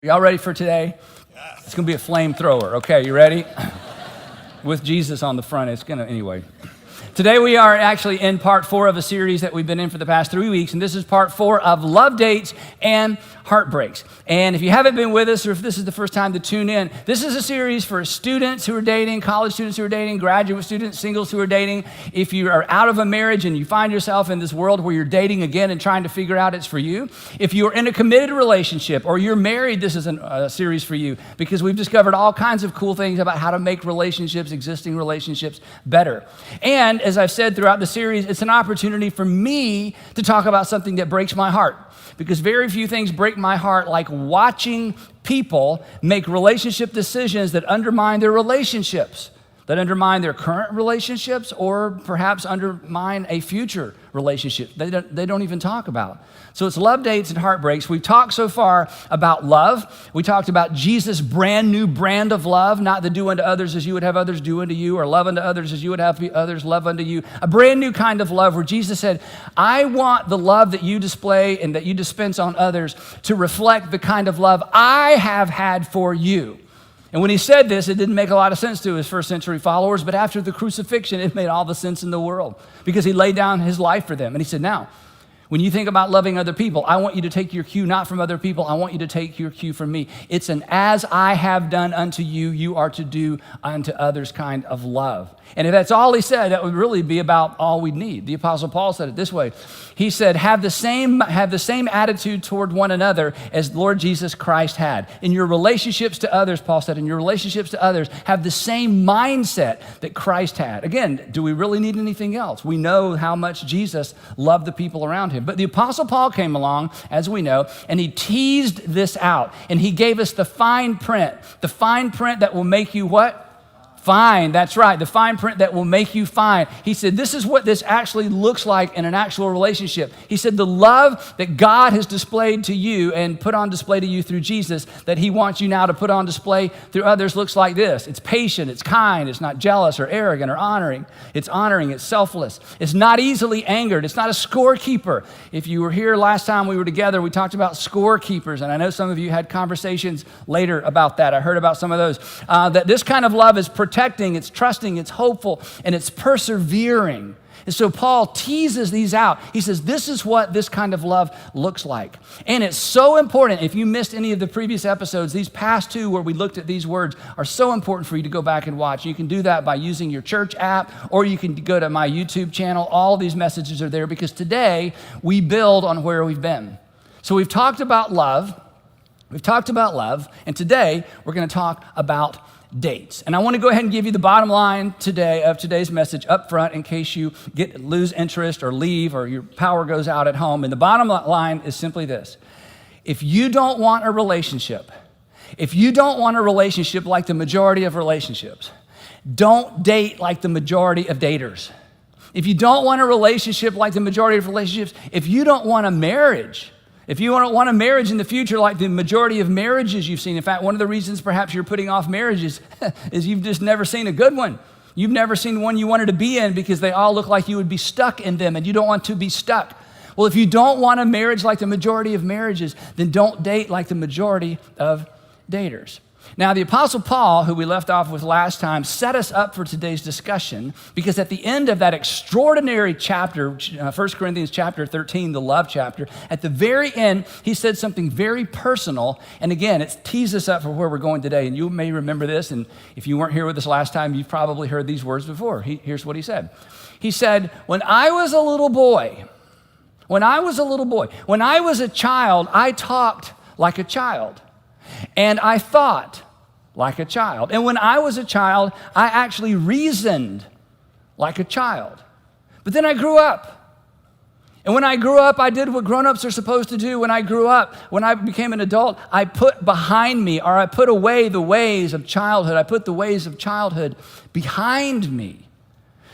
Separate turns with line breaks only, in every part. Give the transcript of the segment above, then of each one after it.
Y'all ready for today? Yes. It's going to be a flamethrower. Okay, you ready? With Jesus on the front, anyway. Today we are actually in part 4 of a series that we've been in for the past 3 weeks, and this is part 4 of Love Dates and Heartbreaks. And if you haven't been with us, or if this is the first time to tune in, this is a series for students who are dating, college students who are dating, graduate students, singles who are dating. If you are out of a marriage and you find yourself in this world where you're dating again and trying to figure out it's for you. If you're in a committed relationship or you're married, this is a series for you, because we've discovered all kinds of cool things about how to make relationships, existing relationships, better. And as I've said throughout the series, it's an opportunity for me to talk about something that breaks my heart, because very few things break my heart like watching people make relationship decisions that undermine their relationships, that undermine their current relationships, or perhaps undermine a future relationship they don't even talk about. So it's Love Dates and Heartbreaks. We've talked so far about love. We talked about Jesus' brand new brand of love, not the do unto others as you would have others do unto you, or love unto others as you would have others love unto you. A brand new kind of love where Jesus said, I want the love that you display and that you dispense on others to reflect the kind of love I have had for you. And when he said this, it didn't make a lot of sense to his first century followers, but after the crucifixion, it made all the sense in the world, because he laid down his life for them. And he said, now, when you think about loving other people, I want you to take your cue not from other people. I want you to take your cue from me. It's an as I have done unto you, you are to do unto others kind of love. And if that's all he said, that would really be about all we need. The Apostle Paul said it this way. He said, have the same attitude toward one another as Lord Jesus Christ had. In your relationships to others, Paul said, in your relationships to others, have the same mindset that Christ had. Again, do we really need anything else? We know how much Jesus loved the people around him. But the Apostle Paul came along, as we know, and he teased this out. And he gave us the fine print that will make you what? Fine, that's right, the fine print that will make you fine. He said, this is what this actually looks like in an actual relationship. He said, the love that God has displayed to you and put on display to you through Jesus, that he wants you now to put on display through others, looks like this. It's patient, it's kind, it's not jealous or arrogant or honoring. It's honoring, it's selfless. It's not easily angered. It's not a scorekeeper. If you were here last time we were together, we talked about scorekeepers, and I know some of you had conversations later about that. I heard about some of those. That this kind of love is protecting, it's trusting, it's hopeful, and it's persevering. And so Paul teases these out. He says, this is what this kind of love looks like. And it's so important. If you missed any of the previous episodes, these past 2 where we looked at these words are so important for you to go back and watch. You can do that by using your church app, or you can go to my YouTube channel. All these messages are there, because today we build on where we've been. So we've talked about love. And today we're going to talk about dates. And I want to go ahead and give you the bottom line today of today's message up front, in case you lose interest or leave or your power goes out at home. And the bottom line is simply this. If you don't want a relationship like the majority of relationships, don't date like the majority of daters. If you don't want a relationship like the majority of relationships, if you don't want a marriage, if you don't want a marriage in the future like the majority of marriages you've seen, in fact, one of the reasons perhaps you're putting off marriages is you've just never seen a good one. You've never seen one you wanted to be in because they all look like you would be stuck in them, and you don't want to be stuck. Well, if you don't want a marriage like the majority of marriages, then don't date like the majority of daters. Now, the Apostle Paul, who we left off with last time, set us up for today's discussion, because at the end of that extraordinary chapter, 1 Corinthians chapter 13, the love chapter, at the very end, he said something very personal. And again, it tees us up for where we're going today. And you may remember this, and if you weren't here with us last time, you've probably heard these words before. Here's what he said. He said, when I was a child, I talked like a child. And I thought like a child. And when I was a child, I actually reasoned like a child. But then I grew up. And when I grew up, I did what grown-ups are supposed to do. When I became an adult, I put behind me, or I put away the ways of childhood. I put the ways of childhood behind me.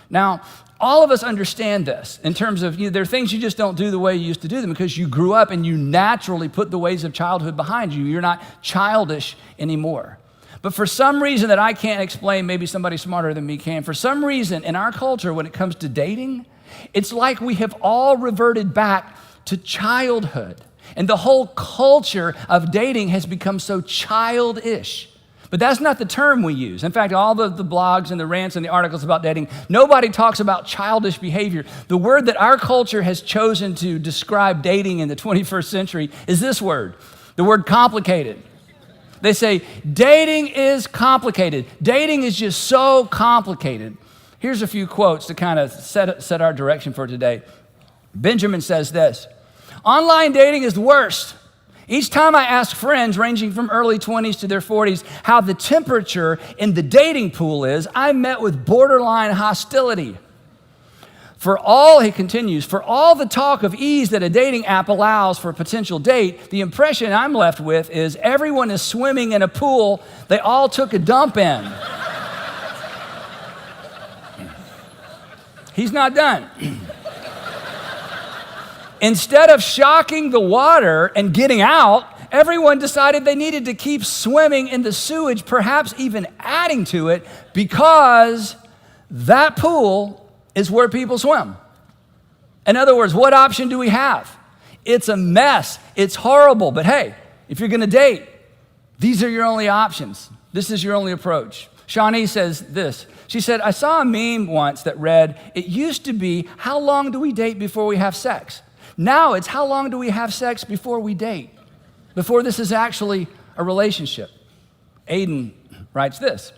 Now, all of us understand this in terms of, there are things you just don't do the way you used to do them, because you grew up and you naturally put the ways of childhood behind you. You're not childish anymore. But for some reason that I can't explain, maybe somebody smarter than me can, for some reason in our culture when it comes to dating, it's like we have all reverted back to childhood. And the whole culture of dating has become so childish. But that's not the term we use. In fact, all the blogs and the rants and the articles about dating, nobody talks about childish behavior. The word that our culture has chosen to describe dating in the 21st century is this word, the word complicated. They say, dating is complicated. Dating is just so complicated. Here's a few quotes to kind of set our direction for today. Benjamin says this, online dating is the worst. Each time I ask friends ranging from early 20s to their 40s how the temperature in the dating pool is, I'm met with borderline hostility. He continues, for all the talk of ease that a dating app allows for a potential date, the impression I'm left with is everyone is swimming in a pool they all took a dump in. He's not done. Instead of shocking the water and getting out, everyone decided they needed to keep swimming in the sewage, perhaps even adding to it, because that pool is where people swim. In other words, what option do we have? It's a mess. It's horrible. But hey, if you're going to date, these are your only options. This is your only approach. Shawnee says this. She said, I saw a meme once that read, it used to be, how long do we date before we have sex? Now it's how long do we have sex before we date? Before this is actually a relationship. Aiden writes this.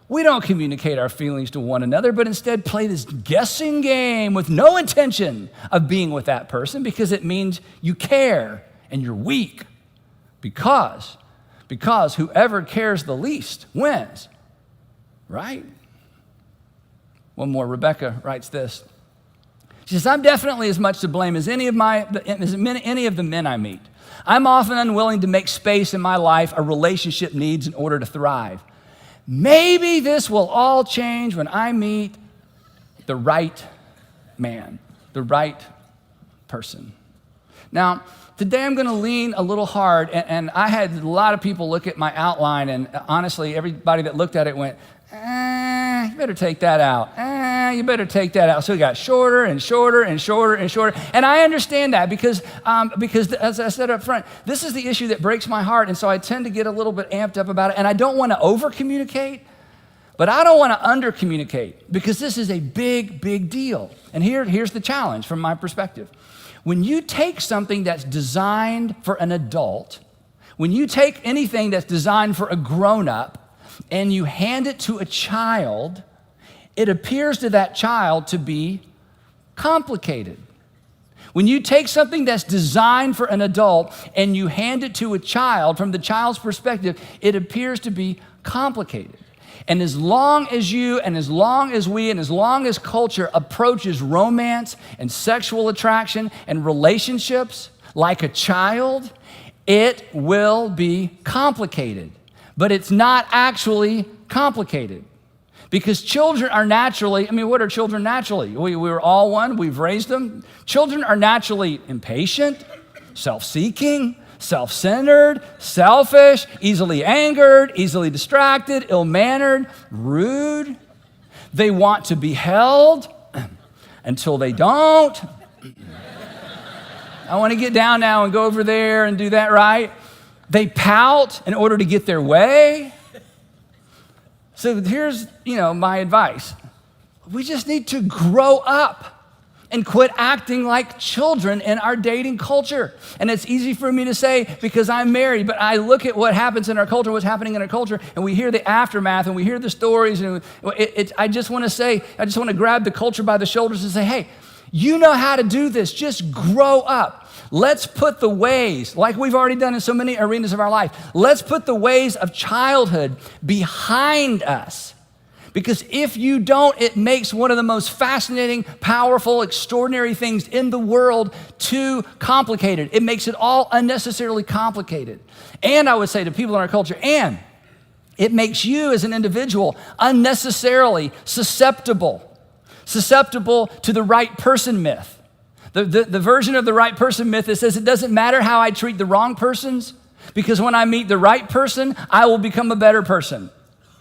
We don't communicate our feelings to one another, but instead play this guessing game with no intention of being with that person because it means you care and you're weak. Because whoever cares the least wins, right? One more, Rebecca writes this. She says, I'm definitely as much to blame as any of the men I meet. I'm often unwilling to make space in my life a relationship needs in order to thrive. Maybe this will all change when I meet the right man, the right person. Now, today I'm going to lean a little hard, and I had a lot of people look at my outline, and honestly, everybody that looked at it went, you better take that out. You better take that out. So it got shorter and shorter and shorter and shorter. And I understand that because as I said up front, this is the issue that breaks my heart. And so I tend to get a little bit amped up about it. And I don't want to over-communicate, but I don't want to under-communicate because this is a big, big deal. And here's the challenge from my perspective. When you take something that's designed for an adult, when you take anything that's designed for a grown-up, and you hand it to a child, it appears to that child to be complicated. When you take something that's designed for an adult and you hand it to a child, from the child's perspective, it appears to be complicated. And as long as you and as long as we and as long as culture approaches romance and sexual attraction and relationships like a child, it will be complicated. But it's not actually complicated because children are naturally, what are children naturally? We're all one, we've raised them. Children are naturally impatient, self-seeking, self-centered, selfish, easily angered, easily distracted, ill-mannered, rude. They want to be held until they don't. I want to get down now and go over there and do that right. They pout in order to get their way. So here's, my advice. We just need to grow up and quit acting like children in our dating culture. And it's easy for me to say because I'm married, but I look at what happens in our culture, what's happening in our culture, and we hear the aftermath and we hear the stories. And I just want to grab the culture by the shoulders and say, hey, you know how to do this. Just grow up. Let's put the ways, like we've already done in so many arenas of our life, let's put the ways of childhood behind us. Because if you don't, it makes one of the most fascinating, powerful, extraordinary things in the world too complicated. It makes it all unnecessarily complicated. And I would say to people in our culture, and it makes you as an individual unnecessarily susceptible to the right person myth. The version of the right person myth that says it doesn't matter how I treat the wrong persons because when I meet the right person, I will become a better person.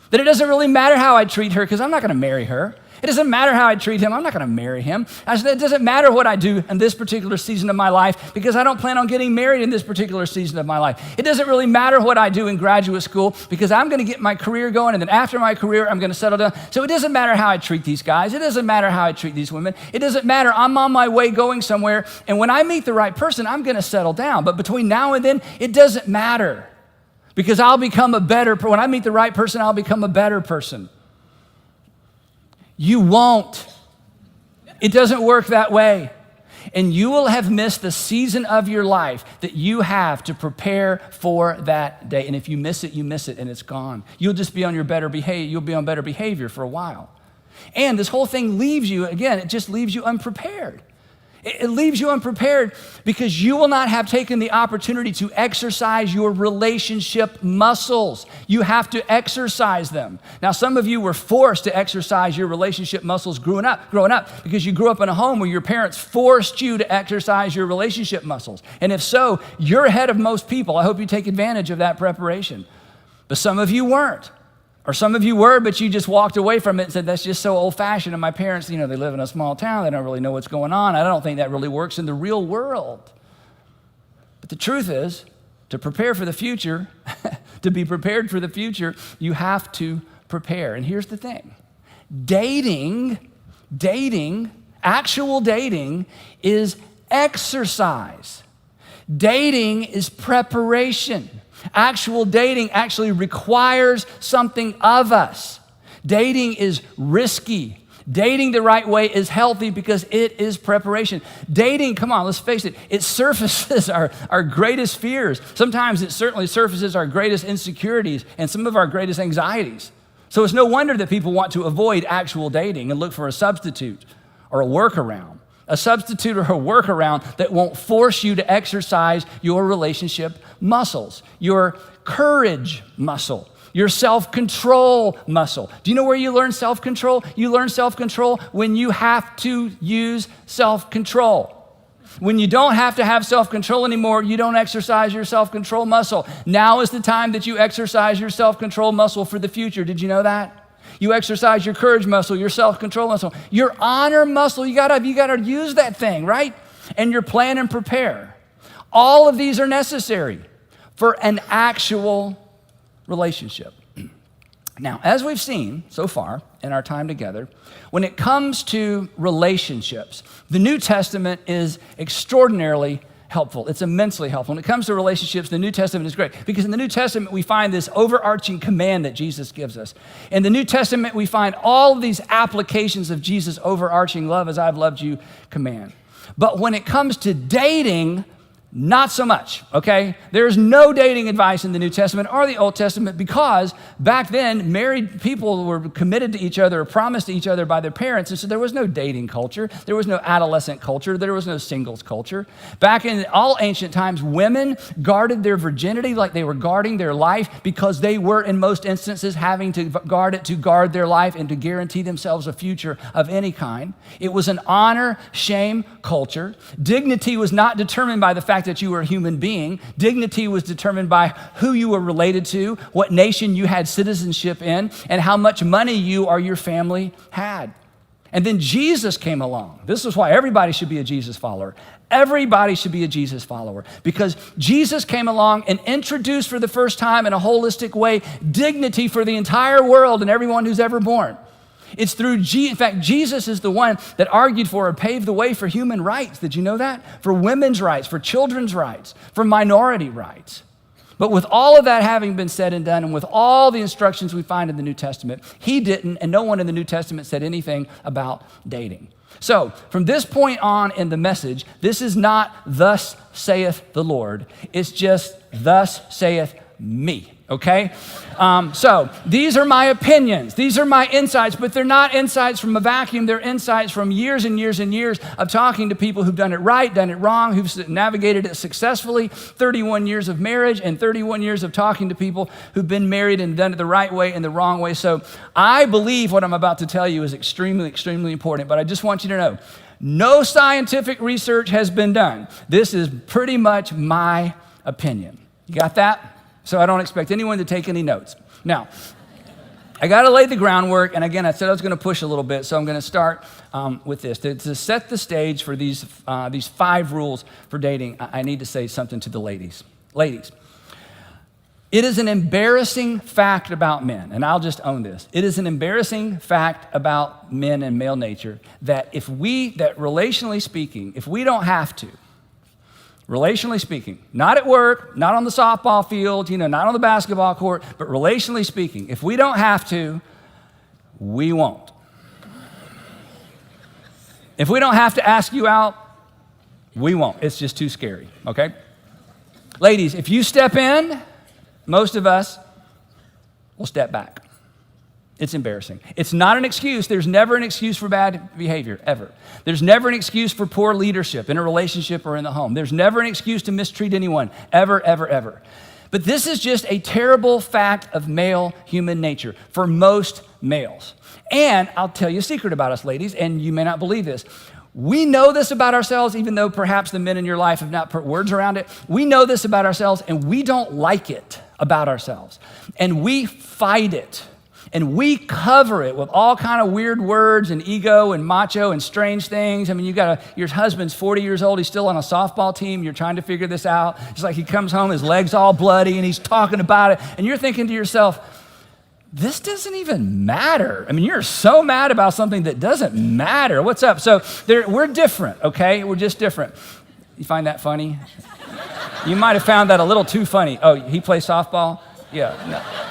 That it doesn't really matter how I treat her because I'm not going to marry her. It doesn't matter how I treat him. I'm not going to marry him. It doesn't matter what I do in this particular season of my life because I don't plan on getting married in this particular season of my life. It doesn't really matter what I do in graduate school because I'm going to get my career going, and then after my career, I'm going to settle down. So it doesn't matter how I treat these guys. It doesn't matter how I treat these women. It doesn't matter. I'm on my way going somewhere, and when I meet the right person, I'm going to settle down. But between now and then, it doesn't matter because I'll become a better person. When I meet the right person, I'll become a better person. You won't. It doesn't work that way. And you will have missed the season of your life that you have to prepare for that day. And if you miss it, and it's gone. You'll just be on your better behavior. You'll be on better behavior for a while. And this whole thing leaves you, again, it just leaves you unprepared. It leaves you unprepared because you will not have taken the opportunity to exercise your relationship muscles. You have to exercise them. Now, some of you were forced to exercise your relationship muscles growing up because you grew up in a home where your parents forced you to exercise your relationship muscles. And if so, you're ahead of most people. I hope you take advantage of that preparation. But some of you weren't. Or some of you were, but you just walked away from it and said, that's just so old-fashioned. And my parents, they live in a small town. They don't really know what's going on. I don't think that really works in the real world. But the truth is, to prepare for the future, to be prepared for the future, you have to prepare. And here's the thing. Actual dating is exercise. Dating is preparation. Actual dating actually requires something of us. Dating is risky. Dating the right way is healthy because it is preparation. Dating, come on, let's face it, it surfaces our greatest fears. Sometimes it certainly surfaces our greatest insecurities and some of our greatest anxieties. So it's no wonder that people want to avoid actual dating and look for a substitute or a workaround. A substitute or a workaround that won't force you to exercise your relationship muscles, your courage muscle, your self-control muscle. Do you know where you learn self-control? You learn self-control when you have to use self-control. When you don't have to have self-control anymore, you don't exercise your self-control muscle. Now is the time that you exercise your self-control muscle for the future. Did you know that? You exercise your courage muscle, your self-control muscle, your honor muscle. You gotta use that thing, right? And your plan and prepare. All of these are necessary for an actual relationship. Now, as we've seen so far in our time together, when it comes to relationships, the New Testament is extraordinarily helpful. It's immensely helpful. When it comes to relationships, the New Testament is great because in the New Testament, we find this overarching command that Jesus gives us. In the New Testament, we find all of these applications of Jesus' overarching love as I've loved you command. But when it comes to dating, not so much, okay? There's no dating advice in the New Testament or the Old Testament because back then, married people were committed to each other or promised to each other by their parents, and so there was no dating culture. There was no adolescent culture. There was no singles culture. Back in all ancient times, women guarded their virginity like they were guarding their life because they were, in most instances, having to guard it to guard their life and to guarantee themselves a future of any kind. It was an honor-shame culture. Dignity was not determined by the fact that you were a human being. Dignity was determined by who you were related to, what nation you had citizenship in, and how much money you or your family had. And then Jesus came along. This is why everybody should be a Jesus follower. Everybody should be a Jesus follower because Jesus came along and introduced for the first time in a holistic way dignity for the entire world and everyone who's ever born. It's through, in fact, Jesus is the one that argued for or paved the way for human rights. Did you know that? For women's rights, for children's rights, for minority rights. But with all of that having been said and done, and with all the instructions we find in the New Testament, he didn't, and no one in the New Testament said anything about dating. So from this point on in the message, this is not thus saith the Lord. It's just thus saith me. Okay? So these are my opinions. These are my insights, but they're not insights from a vacuum. They're insights from years and years and years of talking to people who've done it right, done it wrong, who've navigated it successfully, 31 years of marriage and 31 years of talking to people who've been married and done it the right way and the wrong way. So I believe what I'm about to tell you is extremely, extremely important, but I just want you to know, no scientific research has been done. This is pretty much my opinion. You got that? So I don't expect anyone to take any notes. Now, I got to lay the groundwork, and again, I said I was going to push a little bit, so I'm going to start with this. To set the stage for these 5 rules for dating, I need to say something to the ladies. Ladies, it is an embarrassing fact about men, and I'll just own this. It is an embarrassing fact about men and male nature that relationally speaking, if we don't have to, relationally speaking, not at work, not on the softball field, not on the basketball court, but relationally speaking, if we don't have to, we won't. If we don't have to ask you out, we won't. It's just too scary, okay? Ladies, if you step in, most of us will step back. It's embarrassing. It's not an excuse. There's never an excuse for bad behavior, ever. There's never an excuse for poor leadership in a relationship or in the home. There's never an excuse to mistreat anyone, ever, ever, ever. But this is just a terrible fact of male human nature for most males. And I'll tell you a secret about us, ladies, and you may not believe this. We know this about ourselves, even though perhaps the men in your life have not put words around it. We know this about ourselves, and we don't like it about ourselves. And we fight it. And we cover it with all kind of weird words and ego and macho and strange things. I mean, your husband's 40 years old. He's still on a softball team. You're trying to figure this out. It's like he comes home, his leg's all bloody, and he's talking about it. And you're thinking to yourself, this doesn't even matter. I mean, you're so mad about something that doesn't matter. What's up? So we're different, okay? We're just different. You find that funny? You might have found that a little too funny. Oh, he plays softball? Yeah, no.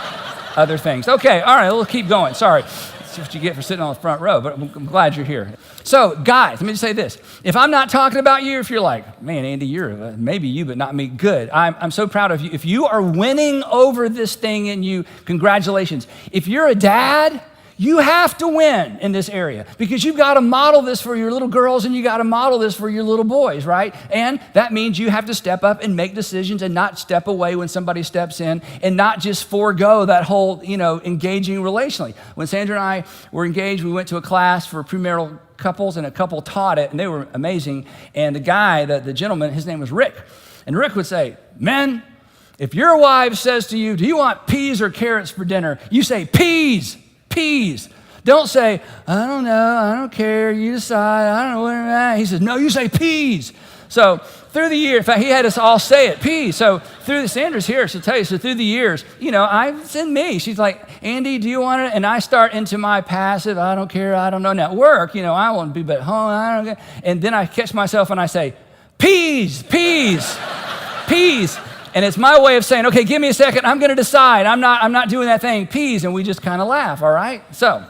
Other things. Okay, all right, we'll keep going. Sorry. That's what you get for sitting on the front row, but I'm glad you're here. So, guys, let me just say this. If I'm not talking about you, if you're like, man, Andy, you're maybe you, but not me, good. I'm so proud of you. If you are winning over this thing in you, congratulations. If you're a dad, you have to win in this area because you've got to model this for your little girls and you got to model this for your little boys, right? And that means you have to step up and make decisions and not step away when somebody steps in and not just forego that whole, engaging relationally. When Sandra and I were engaged, we went to a class for premarital couples and a couple taught it and they were amazing. And the guy, the gentleman, his name was Rick. And Rick would say, men, if your wife says to you, do you want peas or carrots for dinner? You say, peas. Peas. Don't say, I don't know, I don't care, you decide, I don't know what I'm at. He says, no, you say peas. So through the year, in fact, he had us all say it, peas. So Sandra's here, she'll tell you, so through the years, it's in me. She's like, Andy, do you want it? And I start into my passive, I don't care, I don't know. Now at work, I want to be at home, I don't care. And then I catch myself and I say, peas, peas, peas. And it's my way of saying, okay, give me a second. I'm going to decide. I'm not doing that thing. Peas. And we just kind of laugh, all right? So,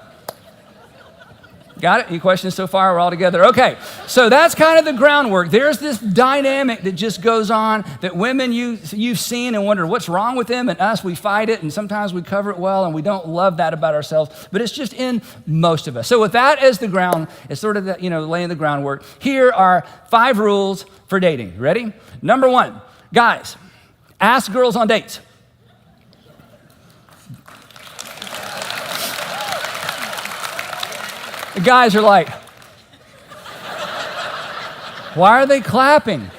got it? Any questions so far? We're all together. Okay. So that's kind of the groundwork. There's this dynamic that just goes on that women you've seen and wonder what's wrong with them, and us, we fight it, and sometimes we cover it well, and we don't love that about ourselves, but it's just in most of us. So with that as the ground, it's sort of laying the groundwork. Here are 5 rules for dating. Ready? Number 1, guys. Ask girls on dates. The guys are like, why are they clapping?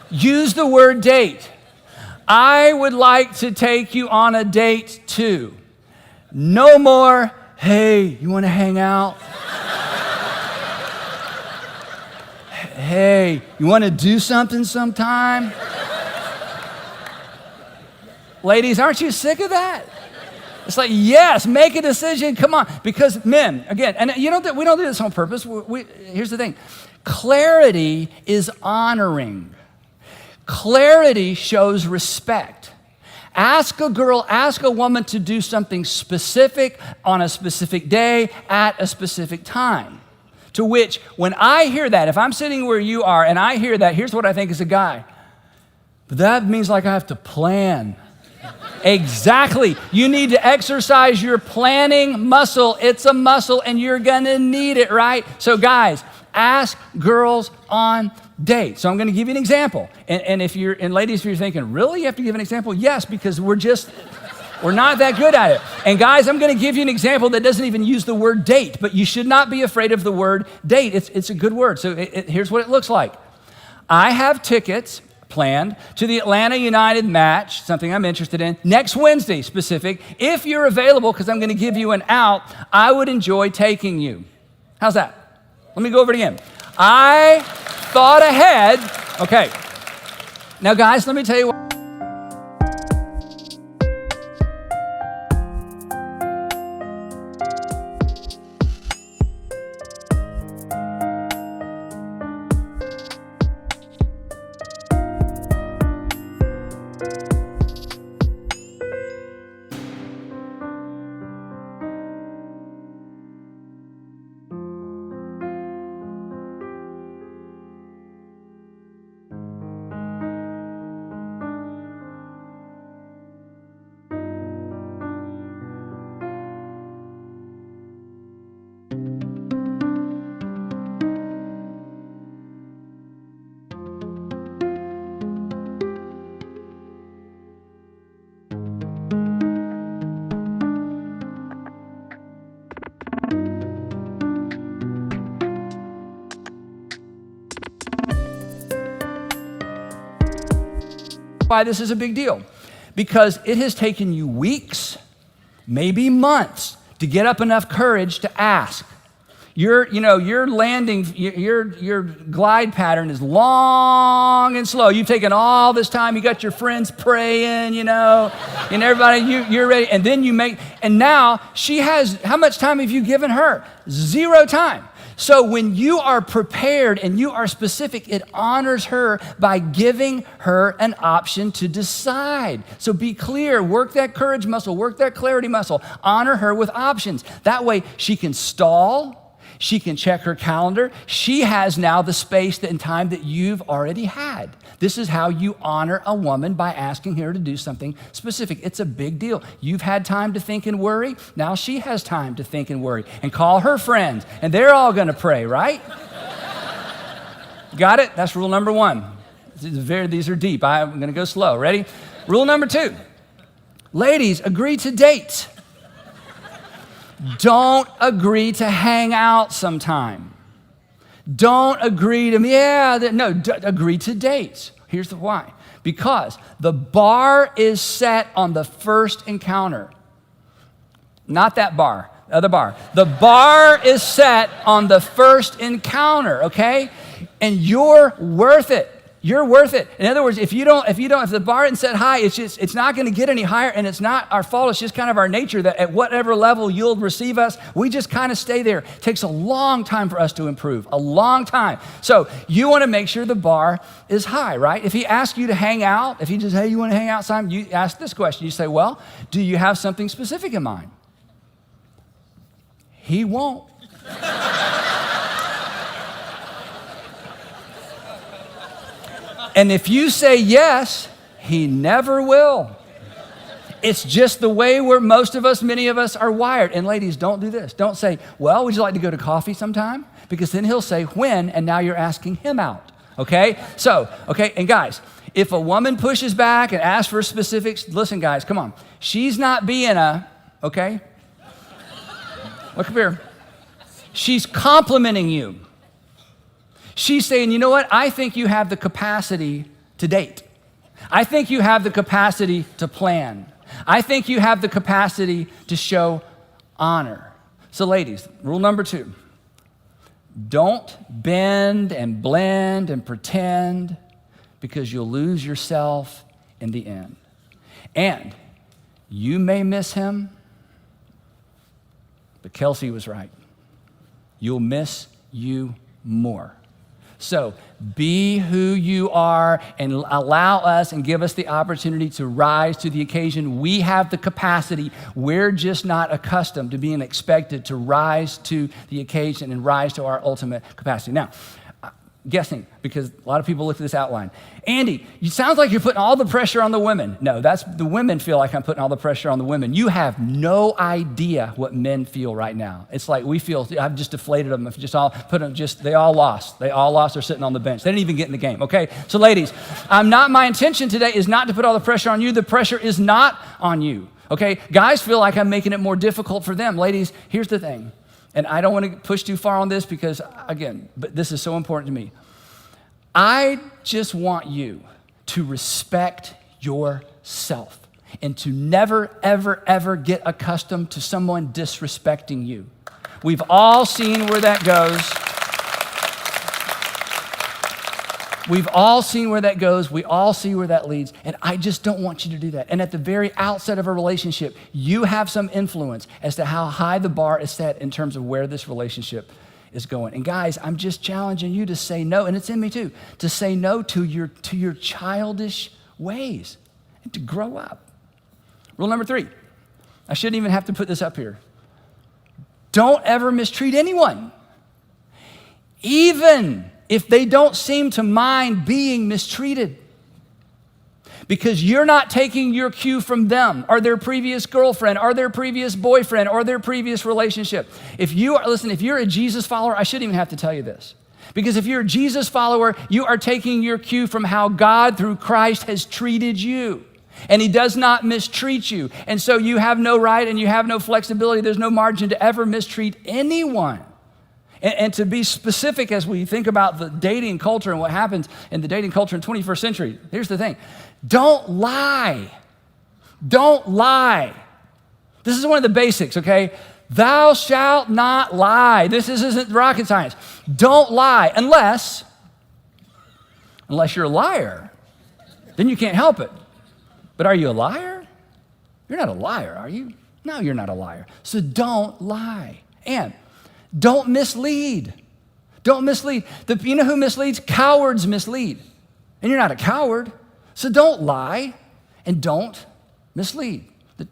Use the word date. I would like to take you on a date too. No more, hey, you want to hang out? Hey, you want to do something sometime? Ladies, aren't you sick of that? It's like, yes, make a decision, come on. Because men, again, and we don't do this on purpose. Here's the thing. Clarity is honoring. Clarity shows respect. Ask a woman to do something specific on a specific day at a specific time. To which, when I hear that, if I'm sitting where you are and I hear that, here's what I think as a guy. But that means like I have to plan. Exactly. You need to exercise your planning muscle. It's a muscle and you're gonna need it, right? So guys, ask girls on dates. So I'm gonna give you an example. And ladies, if you're thinking, really, you have to give an example? Yes, because we're not that good at it. And guys, I'm going to give you an example that doesn't even use the word date, but you should not be afraid of the word date. It's a good word. So here's what it looks like. I have tickets planned, to the Atlanta United match, something I'm interested in, next Wednesday specific. If you're available, because I'm going to give you an out, I would enjoy taking you. How's that? Let me go over it again. I thought ahead. Okay. Now, guys, let me tell you what. Why this is a big deal, because it has taken you weeks, maybe months, to get up enough courage to ask. Your glide pattern is long and slow. You've taken all this time. You got your friends praying, and everybody, you're ready. And then and now she has, how much time have you given her? 0 time. So when you are prepared and you are specific, it honors her by giving her an option to decide. So be clear, work that courage muscle, work that clarity muscle, honor her with options. That way she can stall, she can check her calendar. She has now the space and time that you've already had. This is how you honor a woman, by asking her to do something specific. It's a big deal. You've had time to think and worry. Now she has time to think and worry and call her friends, and they're all going to pray, right? Got it? That's rule number 1. These are deep. I'm going to go slow. Ready? Rule number 2. Ladies, agree to date. Don't agree to hang out sometime. Don't agree to, agree to dates. Here's the why. Because the bar is set on the first encounter. Not that bar, the other bar. The bar is set on the first encounter, okay? And you're worth it. You're worth it. In other words, if the bar isn't set high, it's not going to get any higher, and it's not our fault. It's just kind of our nature that at whatever level you'll receive us, we just kind of stay there. It takes a long time for us to improve, a long time. So you want to make sure the bar is high, right? If he asks you to hang out, if he just, hey, you want to hang out sometime, you ask this question. You say, well, do you have something specific in mind? He won't. And if you say yes, he never will. It's just the way many of us are wired. And ladies, don't do this. Don't say, well, would you like to go to coffee sometime? Because then he'll say when, and now you're asking him out, okay? And guys, if a woman pushes back and asks for specifics, listen, guys, come on. She's not being okay? Look up here. She's complimenting you. She's saying, you know what? I think you have the capacity to date. I think you have the capacity to plan. I think you have the capacity to show honor. So ladies, rule number 2, don't bend and blend and pretend, because you'll lose yourself in the end. And you may miss him, but Kelsey was right. You'll miss you more. So be who you are and allow us and give us the opportunity to rise to the occasion. We have the capacity. We're just not accustomed to being expected to rise to the occasion and rise to our ultimate capacity. Now, guessing, because a lot of people look at this outline. Andy, it sounds like you're putting all the pressure on the women. No, that's the women feel like I'm putting all the pressure on the women. You have no idea what men feel right now. It's like we feel, I've just deflated them. They all lost. They all lost. They're sitting on the bench. They didn't even get in the game, okay? So ladies, my intention today is not to put all the pressure on you. The pressure is not on you, okay? Guys feel like I'm making it more difficult for them. Ladies, here's the thing. And I don't want to push too far on this because, again, but this is so important to me. I just want you to respect yourself and to never, ever, ever get accustomed to someone disrespecting you. We've all seen where that goes. We've all seen where that goes. We all see where that leads. And I just don't want you to do that. And at the very outset of a relationship, you have some influence as to how high the bar is set in terms of where this relationship is going. And guys, I'm just challenging you to say no, and it's in me too, to say no to your childish ways and to grow up. Rule number 3, I shouldn't even have to put this up here. Don't ever mistreat anyone, even if they don't seem to mind being mistreated, because you're not taking your cue from them or their previous girlfriend or their previous boyfriend or their previous relationship. If you're a Jesus follower, I shouldn't even have to tell you this, because if you're a Jesus follower, you are taking your cue from how God through Christ has treated you. And he does not mistreat you. And so you have no right and you have no flexibility. There's no margin to ever mistreat anyone. And to be specific as we think about the dating culture and what happens in the dating culture in the 21st century, here's the thing. Don't lie. Don't lie. This is one of the basics, okay? Thou shalt not lie. This isn't rocket science. Don't lie unless you're a liar. Then you can't help it. But are you a liar? You're not a liar, are you? No, you're not a liar. So don't lie. And don't mislead. Don't mislead. You know who misleads? Cowards mislead. And you're not a coward. So don't lie and don't mislead.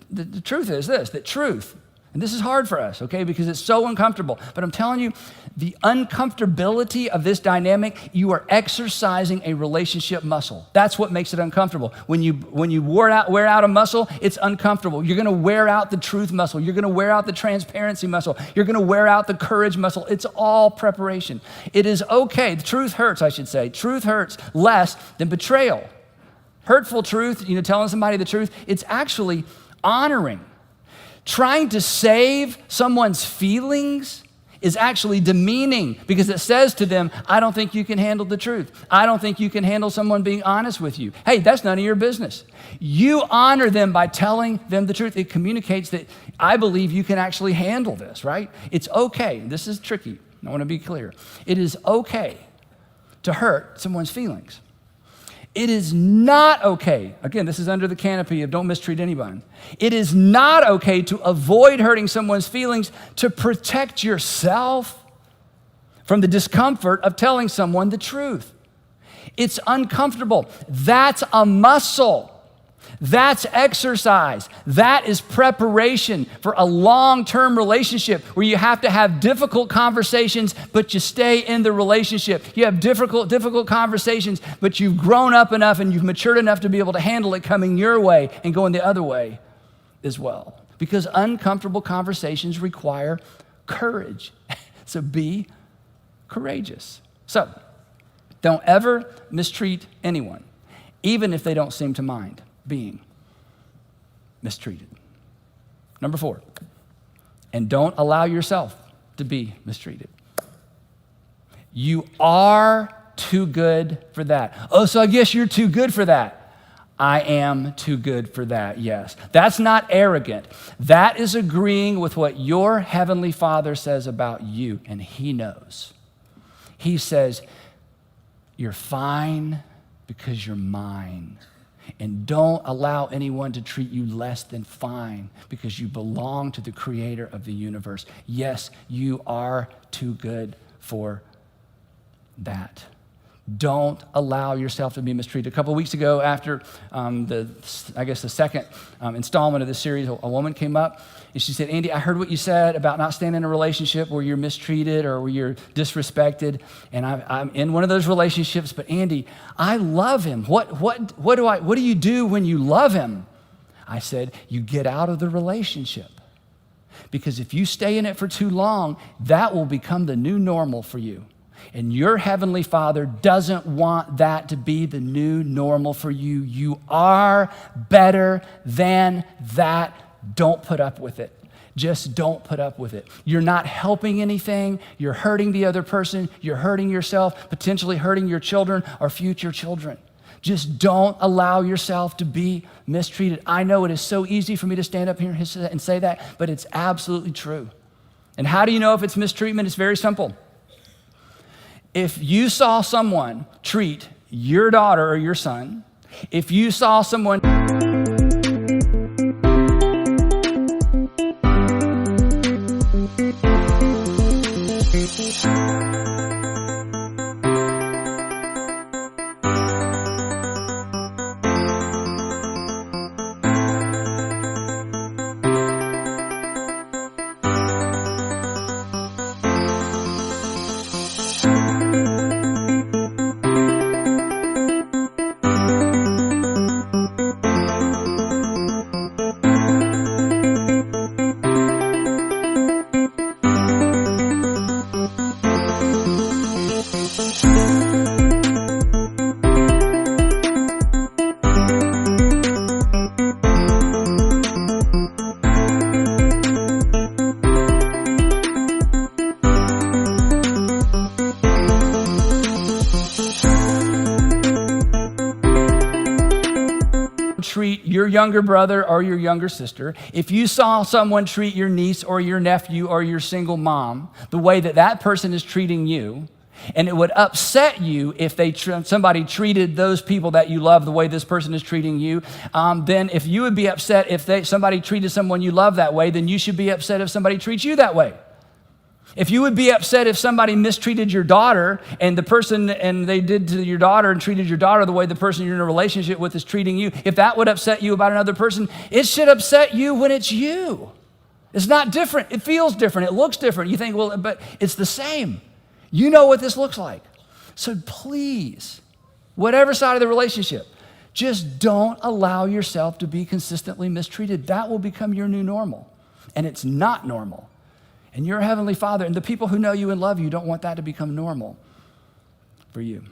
The truth is this, that truth, and this is hard for us, okay, because it's so uncomfortable. But I'm telling you, the uncomfortability of this dynamic, you are exercising a relationship muscle. That's what makes it uncomfortable. When you wear out a muscle, it's uncomfortable. You're gonna wear out the truth muscle. You're gonna wear out the transparency muscle. You're gonna wear out the courage muscle. It's all preparation. It is okay. The truth hurts, I should say. Truth hurts less than betrayal. Hurtful truth, telling somebody the truth, it's actually honoring. Trying to save someone's feelings is actually demeaning, because it says to them, I don't think you can handle the truth. I don't think you can handle someone being honest with you. Hey, that's none of your business. You honor them by telling them the truth. It communicates that I believe you can actually handle this, right? It's okay. This is tricky. I want to be clear. It is okay to hurt someone's feelings. It is not okay. Again, this is under the canopy of don't mistreat anyone. It is not okay to avoid hurting someone's feelings to protect yourself from the discomfort of telling someone the truth. It's uncomfortable. That's a muscle. That's exercise. That is preparation for a long-term relationship where you have to have difficult conversations, but you stay in the relationship. You have difficult conversations, but you've grown up enough and you've matured enough to be able to handle it coming your way and going the other way as well. Because uncomfortable conversations require courage. So be courageous. So don't ever mistreat anyone, even if they don't seem to mind being mistreated. Number 4, and don't allow yourself to be mistreated. You are too good for that. Oh, so I guess you're too good for that. I am too good for that, yes. That's not arrogant. That is agreeing with what your heavenly Father says about you, and he knows. He says, you're fine because you're mine. And don't allow anyone to treat you less than fine, because you belong to the creator of the universe. Yes, you are too good for that. Don't allow yourself to be mistreated. A couple of weeks ago, after the second installment of this series, a woman came up and she said, Andy, I heard what you said about not staying in a relationship where you're mistreated or where you're disrespected. And I'm in one of those relationships, but Andy, I love him. What do you do when you love him? I said, you get out of the relationship. Because if you stay in it for too long, that will become the new normal for you. And your heavenly Father doesn't want that to be the new normal for you. You are better than that. Don't put up with it. Just don't put up with it. You're not helping anything. You're hurting the other person. You're hurting yourself, potentially hurting your children or future children. Just don't allow yourself to be mistreated. I know it is so easy for me to stand up here and say that, but it's absolutely true. And how do you know if it's mistreatment? It's very simple. If you saw someone treat your daughter or your son, if you saw someone treat your younger brother or your younger sister, if you saw someone treat your niece or your nephew or your single mom the way that that person is treating you, and it would upset you if somebody treated those people that you love the way this person is treating you, then if you would be upset if somebody treated someone you love that way, then you should be upset if somebody treats you that way. If you would be upset if somebody mistreated your daughter and they did to your daughter and treated your daughter the way the person you're in a relationship with is treating you, if that would upset you about another person, it should upset you when it's you. It's not different. It feels different. It looks different. You think, well, but it's the same. You know what this looks like. So please, whatever side of the relationship, just don't allow yourself to be consistently mistreated. That will become your new normal. And it's not normal. And your Heavenly Father and the people who know you and love you don't want that to become normal for you.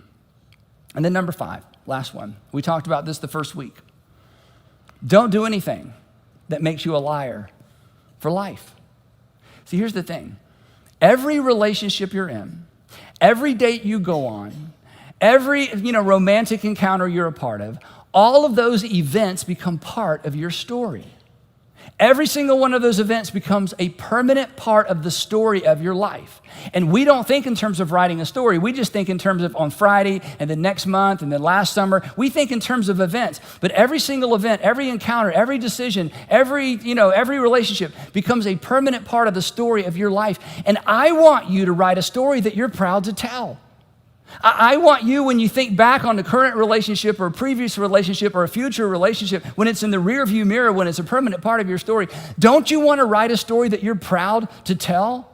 And then number 5, last one. We talked about this the first week. Don't do anything that makes you a liar for life. See, here's the thing. Every relationship you're in, every date you go on, every romantic encounter you're a part of, all of those events become part of your story. Every single one of those events becomes a permanent part of the story of your life. And we don't think in terms of writing a story. We just think in terms of on Friday and then next month and then last summer. We think in terms of events. But every single event, every encounter, every decision, every relationship becomes a permanent part of the story of your life. And I want you to write a story that you're proud to tell. I want you, when you think back on the current relationship or a previous relationship or a future relationship, when it's in the rearview mirror, when it's a permanent part of your story, don't you want to write a story that you're proud to tell?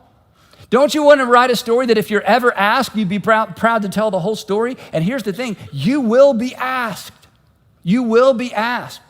Don't you want to write a story that if you're ever asked, you'd be proud to tell the whole story? And here's the thing, you will be asked. You will be asked.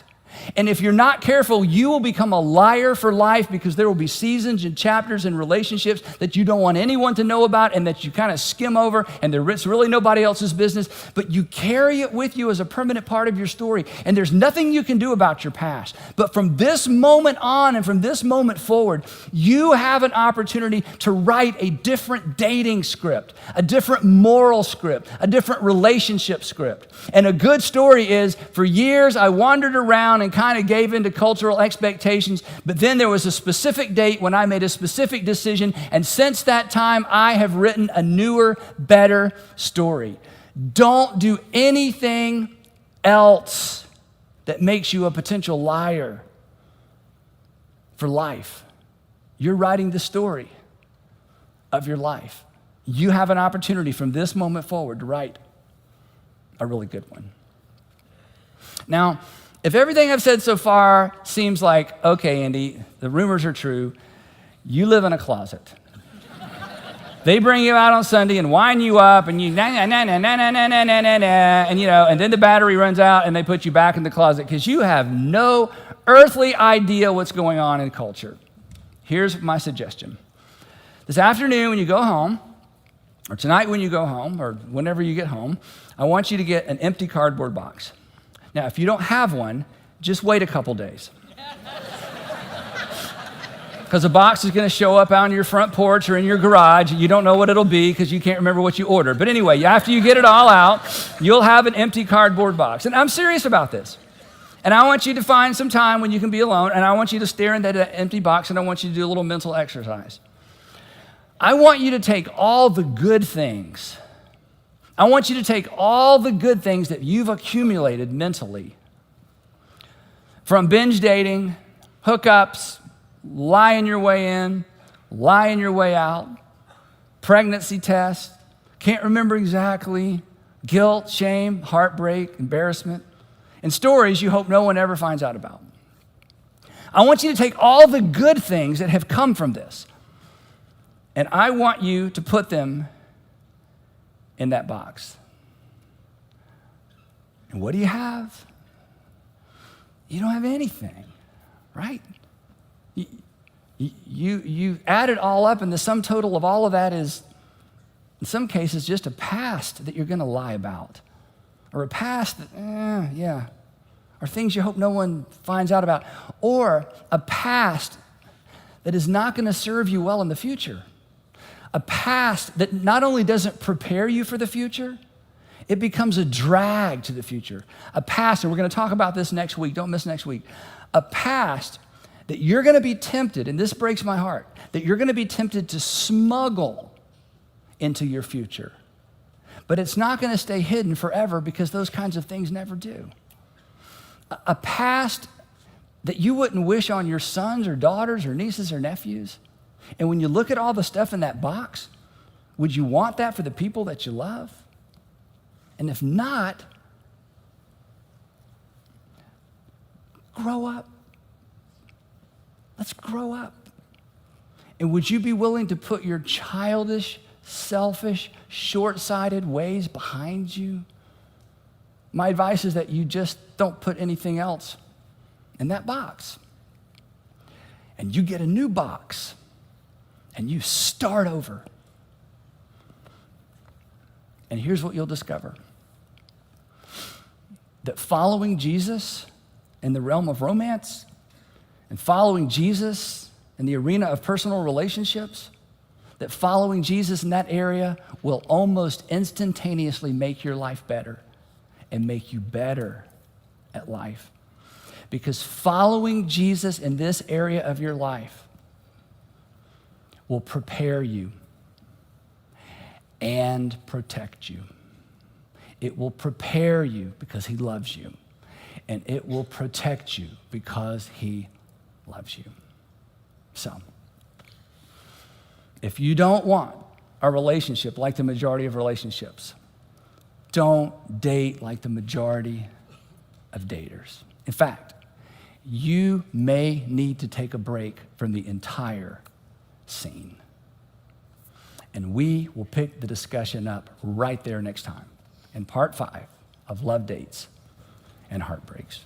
And if you're not careful, you will become a liar for life, because there will be seasons and chapters and relationships that you don't want anyone to know about and that you kind of skim over, and it's really nobody else's business, but you carry it with you as a permanent part of your story. And there's nothing you can do about your past. But from this moment on and from this moment forward, you have an opportunity to write a different dating script, a different moral script, a different relationship script. And a good story is, for years I wandered around and kind of gave into cultural expectations, but then there was a specific date when I made a specific decision, and since that time I have written a newer, better story. Don't do anything else that makes you a potential liar for life. You're writing the story of your life. You have an opportunity from this moment forward to write a really good one. Now, if everything I've said so far seems like, okay, Andy, the rumors are true, you live in a closet. They bring you out on Sunday and wind you up, and you and then the battery runs out and they put you back in the closet because you have no earthly idea what's going on in culture. Here's my suggestion. This afternoon when you go home, or tonight when you go home, or whenever you get home, I want you to get an empty cardboard box. Now, if you don't have one, just wait a couple days. because a box is going to show up on your front porch or in your garage. You don't know what it'll be because you can't remember what you ordered. But anyway, after you get it all out, you'll have an empty cardboard box. And I'm serious about this. And I want you to find some time when you can be alone, and I want you to stare into that empty box, and I want you to do a little mental exercise. I want you to take all the good things. I want you to take all the good things that you've accumulated mentally, from binge dating, hookups, lying your way in, lying your way out, pregnancy test, can't remember exactly, guilt, shame, heartbreak, embarrassment, and stories you hope no one ever finds out about. I want you to take all the good things that have come from this, and I want you to put them in that box. And what do you have? You don't have anything, right? You add it all up, and the sum total of all of that is, in some cases, just a past that you're going to lie about, or a past that, or things you hope no one finds out about, or a past that is not going to serve you well in the future, a past that not only doesn't prepare you for the future, it becomes a drag to the future. A past, and we're going to talk about this next week, don't miss next week, a past that you're going to be tempted, and this breaks my heart, that you're going to be tempted to smuggle into your future. But it's not going to stay hidden forever because those kinds of things never do. A past that you wouldn't wish on your sons or daughters or nieces or nephews. And when you look at all the stuff in that box, would you want that for the people that you love? And if not, grow up. Let's grow up. And would you be willing to put your childish, selfish, short-sighted ways behind you? My advice is that you just don't put anything else in that box. And you get a new box, and you start over. And here's what you'll discover. That following Jesus in the realm of romance and following Jesus in the arena of personal relationships, that following Jesus in that area will almost instantaneously make your life better and make you better at life. Because following Jesus in this area of your life will prepare you and protect you. It will prepare you because he loves you, and it will protect you because he loves you. So, if you don't want a relationship like the majority of relationships, don't date like the majority of daters. In fact, you may need to take a break from the entire scene. And we will pick the discussion up right there next time in part 5 of Love Dates and Heartbreaks.